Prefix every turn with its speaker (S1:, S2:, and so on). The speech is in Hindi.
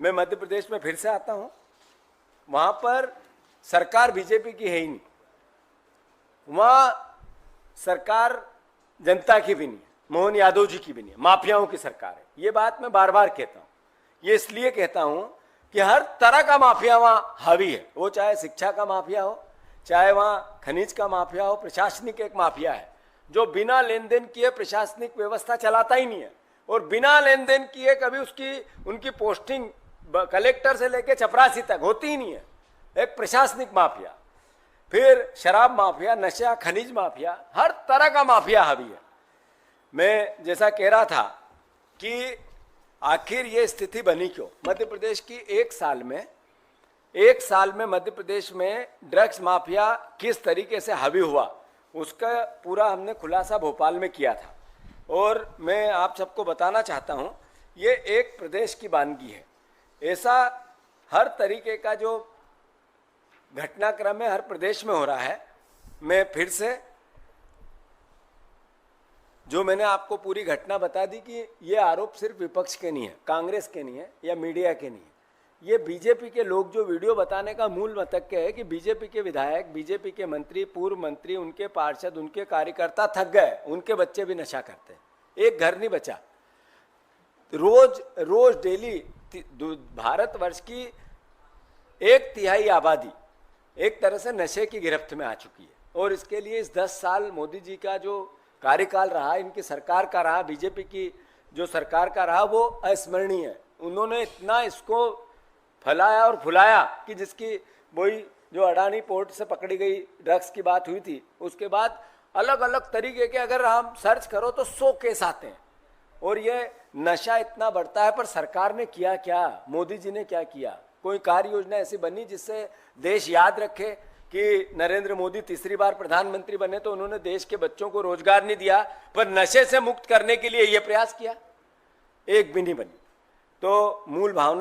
S1: मैं मध्य प्रदेश में फिर से आता हूं, वहां पर सरकार बीजेपी की है ही नहीं, वहां सरकार जनता की भी नहीं है, मोहन यादव जी की भी नहीं है, माफियाओं की सरकार है। ये बात मैं बार बार कहता हूं। ये इसलिए कहता हूं कि हर तरह का माफिया वहां हावी है, वो चाहे शिक्षा का माफिया हो, चाहे वहां खनिज का माफिया हो, प्रशासनिक एक माफिया है जो बिना लेन देन किए प्रशासनिक व्यवस्था चलाता ही नहीं है, और बिना लेन देन किए कभी उनकी पोस्टिंग कलेक्टर से लेकर चपरासी तक होती ही नहीं है। एक प्रशासनिक माफिया, फिर शराब माफिया, नशा, खनिज माफिया, हर तरह का माफिया हावी है। मैं जैसा कह रहा था कि आखिर ये स्थिति बनी क्यों मध्य प्रदेश की। एक साल में मध्य प्रदेश में ड्रग्स माफिया किस तरीके से हावी हुआ, उसका पूरा हमने खुलासा भोपाल में किया था। और मैं आप सबको बताना चाहता हूं, ये एक प्रदेश की वानगी है। ऐसा हर तरीके का जो घटनाक्रम है हर प्रदेश में हो रहा है। मैं फिर से जो मैंने आपको पूरी घटना बता दी कि ये आरोप सिर्फ विपक्ष के नहीं है, कांग्रेस के नहीं है या मीडिया के नहीं है, ये बीजेपी के लोग जो वीडियो बताने का मूल मतलब है कि बीजेपी के विधायक, बीजेपी के मंत्री, पूर्व मंत्री, उनके पार्षद, उनके कार्यकर्ता थक गए, उनके बच्चे भी नशा करते हैं, एक घर नहीं बचा। रोज डेली भारतवर्ष की 1/3 आबादी एक तरह से नशे की गिरफ्त में आ चुकी है। और इसके लिए इस 10 साल मोदी जी का जो कार्यकाल रहा, इनकी सरकार का रहा, बीजेपी की जो सरकार का रहा, वो अस्मरणीय है। उन्होंने इतना इसको फैलाया और फुलाया कि जिसकी वही जो अडानी पोर्ट से पकड़ी गई ड्रग्स की बात हुई थी, उसके बाद अलग अलग तरीके के अगर हम सर्च करो तो 100 केस आते हैं। और ये नशा इतना बढ़ता है, पर सरकार ने किया क्या, मोदी जी ने क्या किया? कोई कार्य योजना ऐसी बनी जिससे देश याद रखे कि नरेंद्र मोदी तीसरी बार प्रधानमंत्री बने तो उन्होंने देश के बच्चों को रोजगार नहीं दिया, पर नशे से मुक्त करने के लिए यह प्रयास किया? एक भी नहीं बनी। तो मूल भावना